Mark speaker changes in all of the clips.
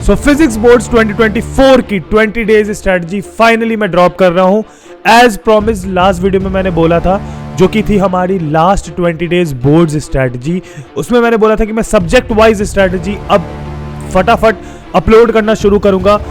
Speaker 1: सो physics boards 2024 की 20 days strategy finally मैं drop कर रहा हूं। एज प्रॉमिस लास्ट वीडियो में मैंने बोला था, जो कि थी हमारी लास्ट 20 डेज बोर्ड्स स्ट्रेटजी, उसमें मैंने बोला था कि मैं सब्जेक्ट वाइज स्ट्रेटजी अब फटाफट अपलोड करना शुरू करूंगा,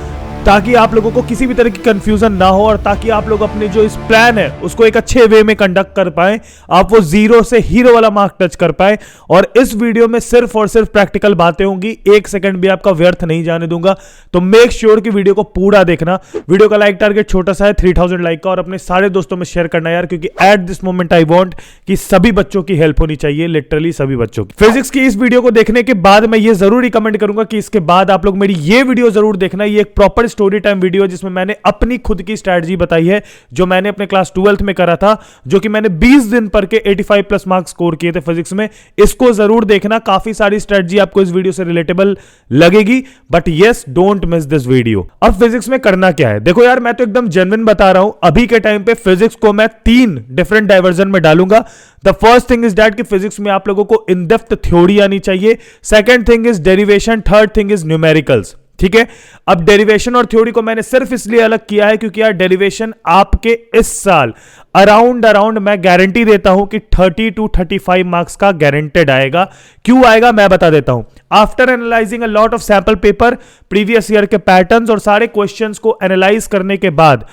Speaker 1: ताकि आप लोगों को किसी भी तरह की कंफ्यूजन ना हो और ताकि आप लोग अपने जो इस प्लान है उसको एक अच्छे वे में कंडक्ट कर पाएं, आप वो जीरो से हीरो वाला मार्क टच कर पाएं। और इस वीडियो में सिर्फ और सिर्फ प्रैक्टिकल बातें होंगी, एक सेकंड भी आपका व्यर्थ नहीं जाने दूंगा। तो मेक श्योर कि वीडियो को पूरा देखना। वीडियो का लाइक टारगेट छोटा सा है 3000 लाइक का, और अपने सारे दोस्तों में शेयर करना यार, क्योंकि at this moment I want कि सभी बच्चों की हेल्प होनी चाहिए, लिटरली सभी बच्चों की। फिजिक्स की इस वीडियो को देखने के बाद मैं ये जरूर रिकमेंड करूंगा कि इसके बाद आप लोग मेरी ये वीडियो जरूर देखना। ये एक प्रॉपर स्टोरी टाइम वीडियो जिसमें मैंने अपनी खुद की स्ट्रैटेजी बताई है, जो मैंने अपने क्लास 12th में करा था, जो कि मैंने 20 दिन पर के 85 प्लस मार्क्स स्कोर किए थे फिजिक्स में। इसको जरूर देखना, काफी सारी स्ट्रैटेजी आपको इस वीडियो से रिलेटेबल लगेगी, but yes don't miss this video. अब फिजिक्स में करना क्या है, देखो यार मैं तो एकदम जेन्युइन बता रहा हूं। अभी के टाइम पे फिजिक्स को मैं 3 डिफरेंट डाइवर्जन में डालूंगा। The first thing is that कि फिजिक्स में आप लोगों को इन डेप्थ थ्योरी आनी चाहिए। Second thing is derivation, third thing is numericals. ठीक है, अब डेरिवेशन और थ्योरी को मैंने सिर्फ इसलिए अलग किया है क्योंकि यार डेरिवेशन आपके इस साल अराउंड मैं गारंटी देता हूं कि 30 to 35 मार्क्स का गारंटेड आएगा। क्यों आएगा मैं बता देता हूं। After analysing a lot of sample paper, previous year के पैटर्न्स और सारे क्वेश्चंस को एनालाइज करने के बाद,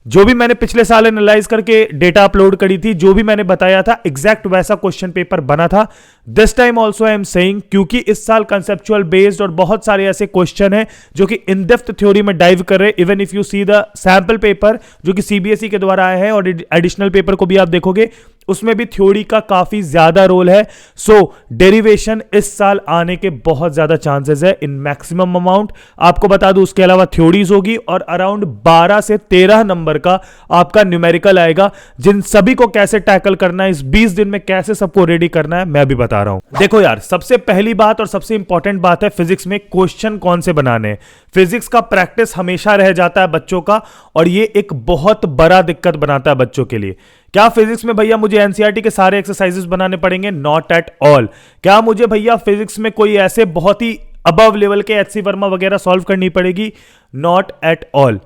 Speaker 1: जो भी मैंने पिछले साल एनालाइज करके डेटा अपलोड करी थी, जो भी मैंने बताया था एग्जैक्ट वैसा क्वेश्चन पेपर बना था। This time also I am saying, क्योंकि इस साल कंसेप्चुअल बेस्ड और बहुत सारे ऐसे क्वेश्चन हैं जो कि इन डेप्थ थ्योरी में डाइव कर रहे हैं। Even if you see the sample paper जो कि सीबीएसई के द्वारा आए हैं, और एडिशनल पेपर को भी आप देखोगे, उसमें भी थ्योरी का काफी ज्यादा रोल है। सो डेरिवेशन इस साल आने के बहुत ज्यादा चांसेस है इन मैक्सिमम अमाउंट। आपको बता दूं उसके अलावा थ्योरीज होगी और अराउंड 12 से 13 नंबर का आपका न्यूमेरिकल आएगा, जिन सभी को कैसे टैकल करना है, इस 20 दिन में कैसे सबको रेडी करना है मैं भी बता रहा हूं। देखो यार, सबसे पहली बात और सबसे इंपॉर्टेंट बात है फिजिक्स में क्वेश्चन कौन से बनाने हैं। फिजिक्स का प्रैक्टिस हमेशा रह जाता है बच्चों का, और ये एक बहुत बड़ा दिक्कत बनाता है बच्चों के लिए। क्या फिजिक्स में भैया मुझे एनसीईआरटी के सारे एक्सरसाइजेस बनाने पड़ेंगे? Not at all. क्या मुझे भैया फिजिक्स में कोई ऐसे बहुत ही अबव लेवल के एचसी वर्मा वगैरह सॉल्व करनी पड़ेगी? Not at all.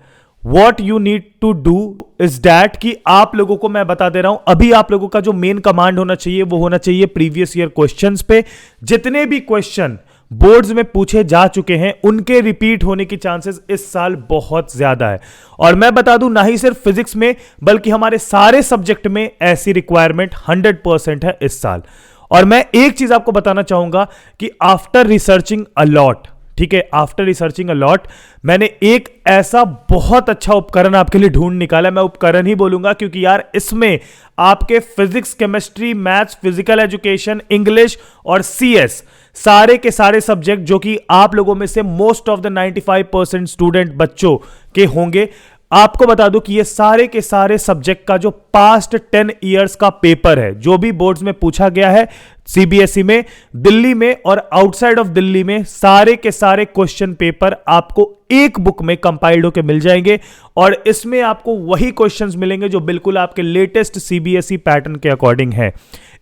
Speaker 1: What you need to do is that कि आप लोगों को मैं बता दे रहा हूं, अभी आप लोगों का जो मेन कमांड होना चाहिए वो होना चाहिए प्रीवियस ईयर क्वेश्चंस पे। जितने भी क्वेश्चन बोर्ड्स में पूछे जा चुके हैं उनके रिपीट होने की चांसेस इस साल बहुत ज्यादा है। और मैं बता दूं, ना ही सिर्फ फिजिक्स में बल्कि हमारे सारे सब्जेक्ट में ऐसी रिक्वायरमेंट 100% है इस साल। और मैं एक चीज आपको बताना चाहूंगा कि आफ्टर रिसर्चिंग अ लॉट, ठीक है, आफ्टर रिसर्चिंग अ लॉट, मैंने एक ऐसा बहुत अच्छा उपकरण आपके लिए ढूंढ निकाला। मैं उपकरण ही बोलूंगा क्योंकि यार इसमें आपके physics, chemistry, maths, physical education, English और सीएस सारे के सारे सब्जेक्ट जो कि आप लोगों में से मोस्ट ऑफ द 95% स्टूडेंट बच्चों के होंगे, आपको बता दूं कि ये सारे के सारे सब्जेक्ट का जो पास्ट 10 इयर्स का पेपर है, जो भी बोर्ड्स में पूछा गया है सीबीएसई में, दिल्ली में और आउटसाइड ऑफ दिल्ली में, सारे के सारे क्वेश्चन पेपर आपको एक बुक में कंपाइल्ड होकर मिल जाएंगे। और इसमें आपको वही क्वेश्चंस मिलेंगे जो बिल्कुल आपके लेटेस्ट सीबीएसई पैटर्न के अकॉर्डिंग है।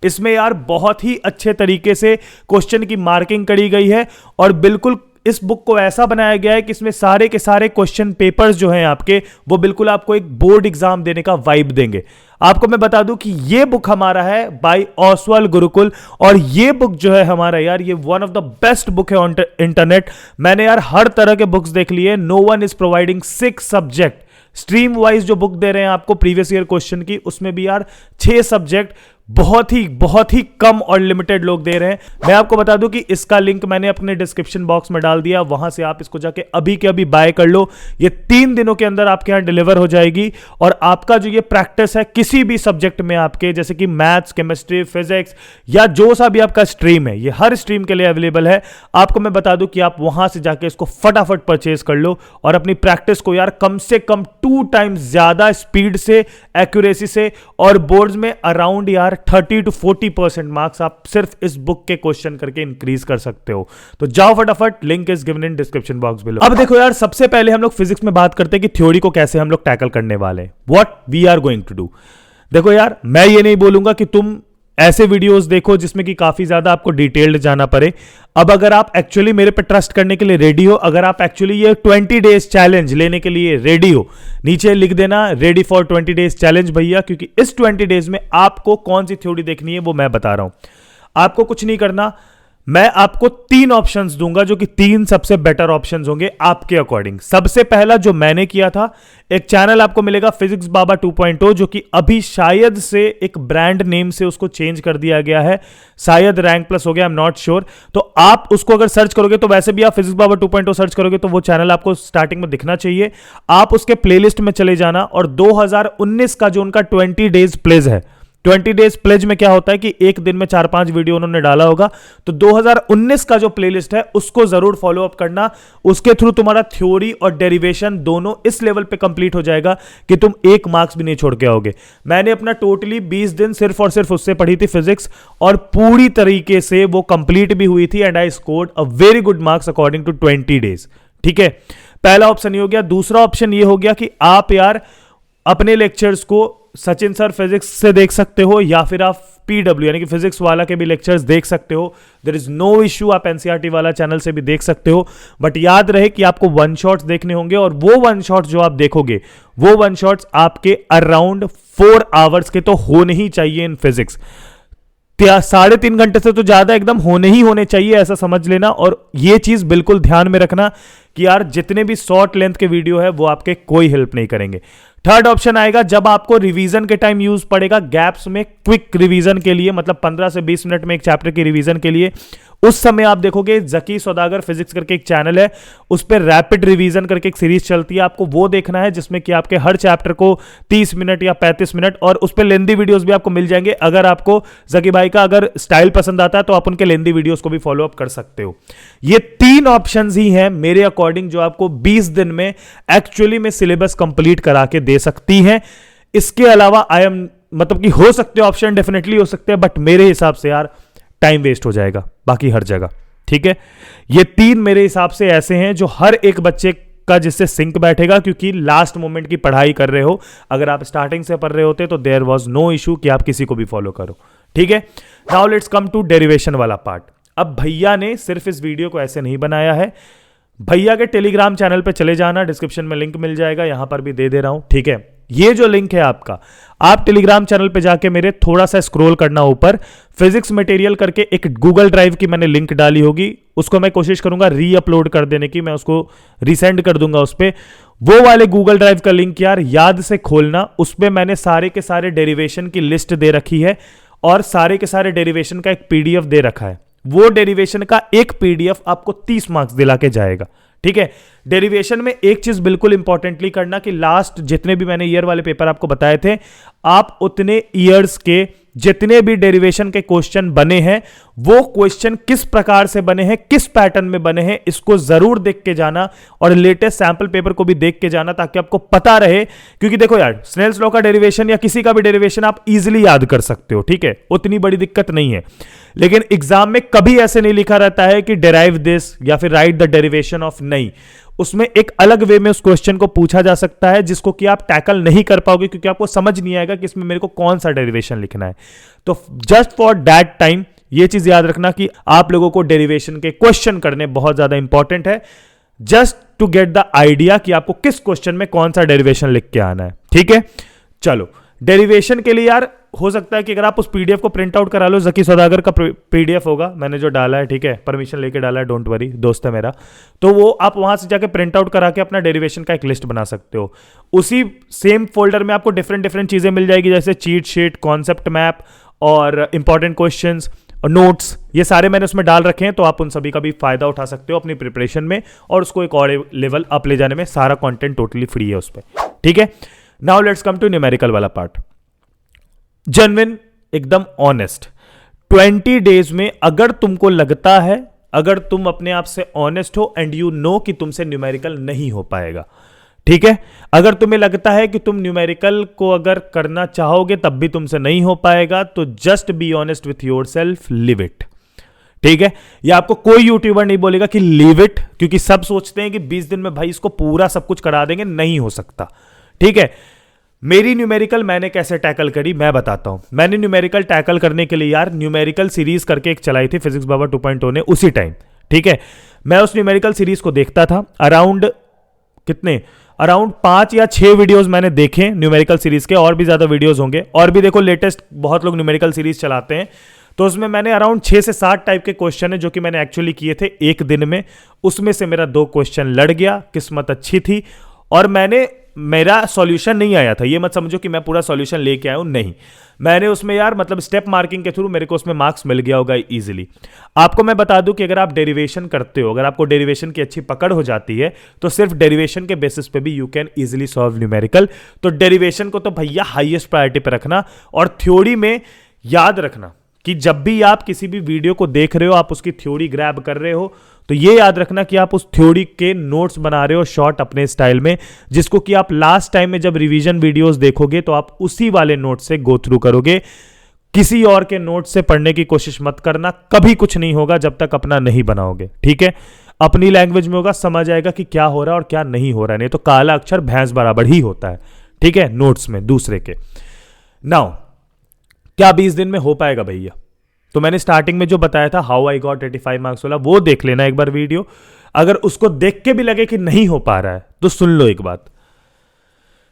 Speaker 1: इसमें यार बहुत ही अच्छे तरीके से क्वेश्चन की मार्किंग करी गई है, और बिल्कुल इस बुक को ऐसा बनाया गया है कि इसमें सारे के सारे क्वेश्चन पेपर्स जो हैं आपके, वो बिल्कुल आपको एक बोर्ड एग्जाम देने का वाइब देंगे। आपको मैं बता दूं कि ये बुक हमारा है बाय ओसवाल गुरुकुल, और ये बुक जो है हमारा यार, ये one of the best book है ऑन इंटरनेट। मैंने यार हर तरह के बुक्स देख लिए। No one is providing 6 subject stream wise जो बुक दे रहे हैं आपको प्रीवियस ईयर क्वेश्चन की, उसमें भी यार 6 सब्जेक्ट बहुत ही कम और लिमिटेड लोग दे रहे हैं। मैं आपको बता दूं कि इसका लिंक मैंने अपने डिस्क्रिप्शन बॉक्स में डाल दिया, वहां से आप इसको जाके अभी के अभी बाय कर लो। ये 3 दिनों के अंदर आपके यहां डिलीवर हो जाएगी, और आपका जो ये प्रैक्टिस है किसी भी सब्जेक्ट में आपके, जैसे कि मैथ्स, केमिस्ट्री, फिजिक्स या जो सा भी आपका स्ट्रीम है, ये हर स्ट्रीम के लिए अवेलेबल है। आपको मैं बता दूं कि आप वहां से जाके इसको फटाफट परचेज कर लो, और अपनी प्रैक्टिस को यार कम से कम 2 टाइम्स ज्यादा स्पीड से, एक्यूरेसी से, और बोर्ड्स में अराउंड यार 30 to 40% मार्क्स आप सिर्फ इस बुक के क्वेश्चन करके इंक्रीज कर सकते हो। तो जाओ फटाफट, link is given in description box below. अब देखो यार, सबसे पहले हम लोग फिजिक्स में बात करते हैं कि थ्योरी को कैसे हम लोग टैकल करने वाले हैं, what we are going to do. देखो यार, मैं ये नहीं बोलूंगा कि तुम ऐसे वीडियोस देखो जिसमें कि काफी ज्यादा आपको डिटेल्ड जाना पड़े। अब अगर आप एक्चुअली मेरे पे ट्रस्ट करने के लिए रेडी हो, अगर आप एक्चुअली ये 20 डेज चैलेंज लेने के लिए रेडी हो, नीचे लिख देना रेडी फॉर 20 डेज चैलेंज भैया, क्योंकि इस 20 डेज में आपको कौन सी थ्योरी देखनी है वो मैं बता रहा हूं। आपको कुछ नहीं करना, मैं आपको 3 ऑप्शंस दूंगा जो कि 3 सबसे बेटर ऑप्शंस होंगे आपके अकॉर्डिंग। सबसे पहला जो मैंने किया था, एक चैनल आपको मिलेगा फिजिक्स बाबा 2.0, जो कि अभी शायद से एक ब्रांड नेम से उसको चेंज कर दिया गया है, शायद रैंक प्लस हो गया, आई एम नॉट श्योर। तो आप उसको अगर सर्च करोगे, तो वैसे भी आप फिजिक्स बाबा 2.0 सर्च करोगे तो वो चैनल आपको स्टार्टिंग में दिखना चाहिए। आप उसके प्लेलिस्ट में चले जाना और 2019 का जो उनका 20 डेज प्लेज है, 20 डेज प्लेज में क्या होता है कि एक दिन में 4-5 वीडियो उन्होंने डाला होगा, तो 2019 का जो प्लेलिस्ट है उसको जरूर फॉलो अप करना। उसके थ्रू तुम्हारा थ्योरी और डेरिवेशन दोनों इस लेवल पे कंप्लीट हो जाएगा कि तुम 1 मार्क्स भी नहीं छोड़ के आओगे। मैंने अपना टोटली 20 दिन सिर्फ और सिर्फ उससे पढ़ी थी फिजिक्स, और पूरी तरीके से वो कंप्लीट भी हुई थी, and I scored a very good marks according to 20 days. ठीक है, पहला ऑप्शन ये हो गया। दूसरा ऑप्शन ये हो गया कि आप यार अपने लेक्चर्स को सचिन सर फिजिक्स से देख सकते हो, या फिर आप पीडब्ल्यू यानी कि फिजिक्स वाला के भी लेक्चर्स देख सकते हो। देयर इज नो इश्यू, आप एनसीईआरटी वाला चैनल से भी देख सकते हो। बट याद रहे कि आपको 1 शॉट्स देखने होंगे, और वो 1 शॉट्स जो आप देखोगे, वो 1 शॉट्स आपके अराउंड 4 आवर्स के तो होने ही चाहिए इन फिजिक्स। 3.5 घंटे से तो ज्यादा एकदम होने चाहिए, ऐसा समझ लेना। और ये चीज बिल्कुल ध्यान में रखना कि यार जितने भी शॉर्ट लेंथ के वीडियो है वो आपके कोई हेल्प नहीं करेंगे। थर्ड ऑप्शन आएगा जब आपको रिवीजन के टाइम यूज पड़ेगा, गैप्स में क्विक रिवीजन के लिए, मतलब 15 से 20 मिनट में एक चैप्टर की रिवीजन के लिए, उस समय आप देखोगे जकी सौदागर फिजिक्स करके एक चैनल है, उस पर रैपिड रिवीजन करके एक सीरीज चलती है, आपको वो देखना है, जिसमें कि आपके हर चैप्टर को 30 मिनट या 35 मिनट, और उस पर लेंदी वीडियोस भी आपको मिल जाएंगे। अगर आपको जकी भाई का अगर स्टाइल पसंद आता है तो आप उनके लेंदी वीडियोस को भी फॉलो अप कर सकते हो। ये 3 ऑप्शंस ही हैं मेरे अकॉर्डिंग जो आपको 20 दिन में एक्चुअली में सिलेबस कंप्लीट करा के दे सकती हैं। इसके अलावा आई एम मतलब कि हो सकते हैं ऑप्शन, डेफिनेटली हो सकते हैं, बट मेरे हिसाब से यार टाइम वेस्ट हो जाएगा बाकी हर जगह। ठीक है, ये 3 मेरे हिसाब से ऐसे हैं जो हर एक बच्चे का जिससे सिंक बैठेगा, क्योंकि लास्ट मोमेंट की पढ़ाई कर रहे हो। अगर आप स्टार्टिंग से पढ़ रहे होते तो देयर वाज नो इशू कि आप किसी को भी फॉलो करो। ठीक है, now let's come to derivation वाला पार्ट। अब भैया ने सिर्फ इस वीडियो को ऐसे नहीं बनाया है, भैया के टेलीग्राम चैनल पे चले जाना, डिस्क्रिप्शन में लिंक मिल जाएगा, यहां पर भी दे दे रहा हूं। ठीक है, ये जो लिंक है आपका, आप टेलीग्राम चैनल पे जाके मेरे थोड़ा सा स्क्रॉल करना ऊपर, फिजिक्स मटेरियल करके एक गूगल ड्राइव की मैंने लिंक डाली होगी, उसको मैं कोशिश करूंगा री अपलोड कर देने की, मैं उसको रिसेंड कर दूंगा उस पर। वो वाले गूगल ड्राइव का लिंक यार याद से खोलना, उस पर मैंने सारे के सारे डेरिवेशन की लिस्ट दे रखी है, और सारे के सारे डेरिवेशन का एक पीडीएफ दे रखा है। वो डेरिवेशन का एक पीडीएफ आपको 30 मार्क्स दिला के जाएगा। ठीक है, डेरिवेशन में एक चीज बिल्कुल इंपॉर्टेंटली करना कि लास्ट जितने भी मैंने ईयर वाले पेपर आपको बताए थे, आप उतने ईयर्स के जितने भी डेरिवेशन के क्वेश्चन बने हैं, वो क्वेश्चन किस प्रकार से बने हैं, किस पैटर्न में बने हैं, इसको जरूर देख के जाना, और लेटेस्ट सैंपल पेपर को भी देख के जाना, ताकि आपको पता रहे। क्योंकि देखो यार, स्नेल्स लॉ का डेरिवेशन या किसी का भी डेरिवेशन आप इजीली याद कर सकते हो, ठीक है, उतनी बड़ी दिक्कत नहीं है। लेकिन एग्जाम में कभी ऐसे नहीं लिखा रहता है कि डेराइव दिस या फिर राइट द डेरिवेशन ऑफ, नहीं, उसमें एक अलग वे में उस क्वेश्चन को पूछा जा सकता है, जिसको कि आप टैकल नहीं कर पाओगे, क्योंकि आपको समझ नहीं आएगा कि इसमें मेरे को कौन सा डेरिवेशन लिखना है। तो जस्ट फॉर दैट टाइम ये चीज याद रखना कि आप लोगों को डेरिवेशन के क्वेश्चन करने बहुत ज्यादा इंपॉर्टेंट है, just to get the idea कि आपको किस क्वेश्चन में कौन सा डेरिवेशन लिख के आना है। ठीक है, चलो डेरिवेशन के लिए यार हो सकता है कि अगर आप उस पीडीएफ को प्रिंट आउट करा लो, जकी सौदागर का पीडीएफ होगा, मैंने जो डाला है, ठीक है, परमिशन लेके डाला है, डोंट वरी, दोस्त है मेरा, तो वो आप वहां से जाके प्रिंट आउट करा के अपना डेरिवेशन का एक लिस्ट बना सकते हो। उसी सेम फोल्डर में आपको डिफरेंट चीजें मिल जाएगी, जैसे चीट शीट, कॉन्सेप्ट मैप और इंपॉर्टेंट क्वेश्चंस और नोट्स, ये सारे मैंने उसमें डाल रखे हैं, तो आप उन सभी का भी फायदा उठा सकते हो अपनी प्रिपरेशन में, और उसको एक और लेवल अप ले जाने में। सारा कंटेंट टोटली फ्री है उस पर। ठीक है, now let's come to numerical वाला पार्ट। जेन्युइन, एकदम ऑनेस्ट, 20 डेज में अगर तुमको लगता है, अगर तुम अपने आप से ऑनेस्ट हो एंड यू नो कि तुमसे न्यूमेरिकल नहीं हो पाएगा, ठीक है, अगर तुम्हें लगता है कि तुम न्यूमेरिकल को अगर करना चाहोगे तब भी तुमसे नहीं हो पाएगा, तो just be honest with yourself, live it. ठीक है, ये आपको कोई यूट्यूबर नहीं बोलेगा कि लीव इट, क्योंकि सब सोचते हैं कि 20 दिन में भाई इसको पूरा सब कुछ करा देंगे, नहीं हो सकता। ठीक है, मेरी न्यूमेरिकल मैंने कैसे टैकल करी मैं बताता हूं। मैंने न्यूमेरिकल टैकल करने के लिए यार न्यूमेरिकल सीरीज करके एक चलाई थी फिजिक्स बाबा 2.0 ने उसी टाइम, ठीक है। मैं उस न्यूमेरिकल सीरीज को देखता था, अराउंड 5 या 6 वीडियोस मैंने देखे न्यूमेरिकल सीरीज के, और भी ज्यादा वीडियोस होंगे, और भी देखो लेटेस्ट बहुत लोग न्यूमेरिकल सीरीज चलाते हैं, तो उसमें मैंने अराउंड 6 से 7 टाइप के क्वेश्चन है जो कि मैंने एक्चुअली किए थे एक दिन में। उसमें से मेरा 2 क्वेश्चन लड़ गया, किस्मत अच्छी थी, और मेरा सॉल्यूशन नहीं आया था। ये मत समझो कि मैं पूरा सॉल्यूशन लेके आया हूं, नहीं, मैंने उसमें यार मतलब स्टेप मार्किंग के थ्रू मेरे को उसमें मार्क्स मिल गया होगा इजीली। आपको मैं बता दूं कि अगर आप डेरिवेशन करते हो, अगर आपको डेरिवेशन की अच्छी पकड़ हो जाती है, तो सिर्फ डेरिवेशन के बेसिस पे भी you can easily solve numerical. तो डेरिवेशन को तो भैया हाईएस्ट प्रायोरिटी पे रखना, और थ्योरी में याद रखना कि जब भी आप किसी भी वीडियो को देख रहे हो, आप उसकी थ्योरी ग्रैब कर रहे हो, तो ये याद रखना कि आप उस थ्योरी के नोट्स बना रहे हो शॉर्ट अपने स्टाइल में, जिसको कि आप लास्ट टाइम में जब रिवीजन वीडियोस देखोगे तो आप उसी वाले नोट से गो थ्रू करोगे। किसी और के नोट से पढ़ने की कोशिश मत करना, कभी कुछ नहीं होगा जब तक अपना नहीं बनाओगे, ठीक है। अपनी लैंग्वेज में होगा, समझ आएगा कि क्या हो रहा है और क्या नहीं हो रहा है, नहीं तो काला अक्षर भैंस बराबर ही होता है, ठीक है, नोट्स में दूसरे के। नाउ क्या 20 दिन में हो पाएगा भैया? तो मैंने स्टार्टिंग में जो बताया था हाउ आई गॉट 85 मार्क्स वाला, वो देख लेना एक बार वीडियो। अगर उसको देख के भी लगे कि नहीं हो पा रहा है तो सुन लो एक बात।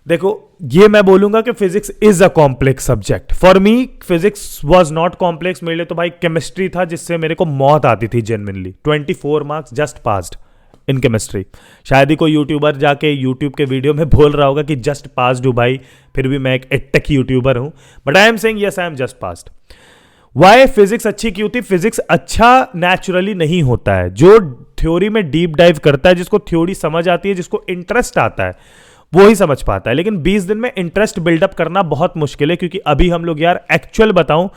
Speaker 1: देखो, ये मैं बोलूंगा कि physics is a complex subject. For me physics was not complex. मेरे लिए तो भाई केमिस्ट्री था जिससे मेरे को मौत आती थी genuinely. 24 marks just passed in chemistry. शायद ही कोई यूट्यूबर जाके यूट्यूब के वीडियो में बोल रहा होगा कि जस्ट पास्ड हूं भाई, फिर भी मैं एक एटेक यूट्यूबर हूं, but I am saying yes I am just passed. Why physics अच्छी क्यों थी? फिजिक्स अच्छा नेचुरली नहीं होता है। जो थ्योरी में डीप डाइव करता है, जिसको थ्योरी समझ आती है, जिसको इंटरेस्ट आता है, वो ही समझ पाता है। लेकिन 20 दिन में इंटरेस्ट बिल्डअप करना बहुत मुश्किल है, क्योंकि अभी हम लोग यार एक्चुअल बताऊं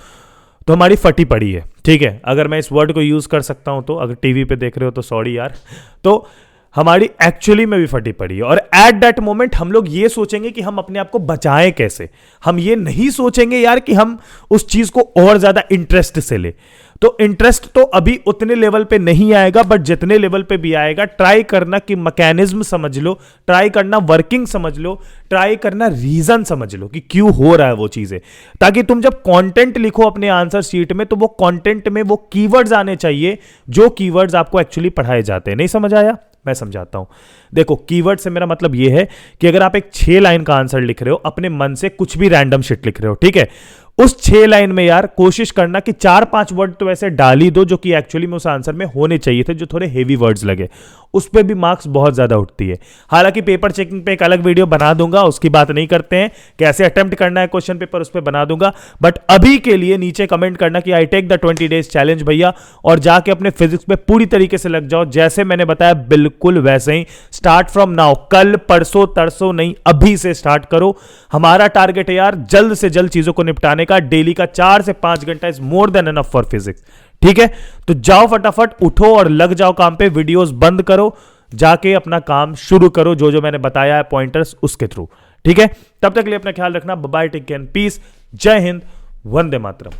Speaker 1: तो हमारी फटी पड़ी है, ठीक है। अगर मैं इस वर्ड को यूज कर सकता हूं तो, अगर टीवी पे देख रहे हो तो सॉरी यार, तो हमारी एक्चुअली में भी फटी पड़ी है। और एट दैट मोमेंट हम लोग ये सोचेंगे कि हम अपने आप को बचाएं कैसे। हम ये नहीं सोचेंगे यार कि हम उस चीज को और ज्यादा इंटरेस्ट से ले। तो इंटरेस्ट तो अभी उतने लेवल पे नहीं आएगा, बट जितने लेवल पे भी आएगा, ट्राई करना कि मैकेनिज्म समझ लो, ट्राई करना वर्किंग समझ लो, ट्राई करना रीजन समझ लो कि क्यों हो रहा है वो चीजें, ताकि तुम जब कंटेंट लिखो अपने आंसर शीट में तो वो कंटेंट में वो कीवर्ड्स आने चाहिए जो कीवर्ड्स आपको एक्चुअली पढ़ाए जाते हैं। नहीं समझ आया? मैं समझाता हूं। देखो, कीवर्ड से मेरा मतलब यह है कि अगर आप एक 6 लाइन का आंसर लिख रहे हो, अपने मन से कुछ भी रैंडम शिट लिख रहे हो, ठीक है, उस 6 लाइन में यार कोशिश करना कि 4-5 वर्ड तो ऐसे डाल ही दो जो कि एक्चुअली में उस आंसर में होने चाहिए थे, जो थोड़े हेवी वर्ड्स लगे। उस पे भी मार्क्स बहुत ज्यादा उठती है। हालांकि पेपर चेकिंग पे एक अलग वीडियो बना दूंगा, उसकी बात नहीं करते हैं, कैसे अटेम्प्ट करना है क्वेश्चन पेपर, उस पर बना दूंगा। बट अभी के लिए नीचे कमेंट करना कि I take the 20 days challenge भैया, और जाके अपने फिजिक्स पे पूरी तरीके से लग जाओ। जैसे मैंने बताया बिल्कुल वैसे ही स्टार्ट फ्रॉम नाउ। कल परसों तरसों नहीं, अभी से स्टार्ट करो। हमारा टारगेट है यार जल्द से जल्द चीजों को निपटाने का। डेली का 4 से 5 घंटा is more than enough for physics, ठीक है। तो जाओ फटाफट उठो और लग जाओ काम पे। वीडियोस बंद करो, जाके अपना काम शुरू करो, जो जो मैंने बताया है पॉइंटर्स उसके थ्रू, ठीक है। तब तक के लिए अपना ख्याल रखना। बाय, टेक केयर, पीस, जय हिंद, वंदे मातरम।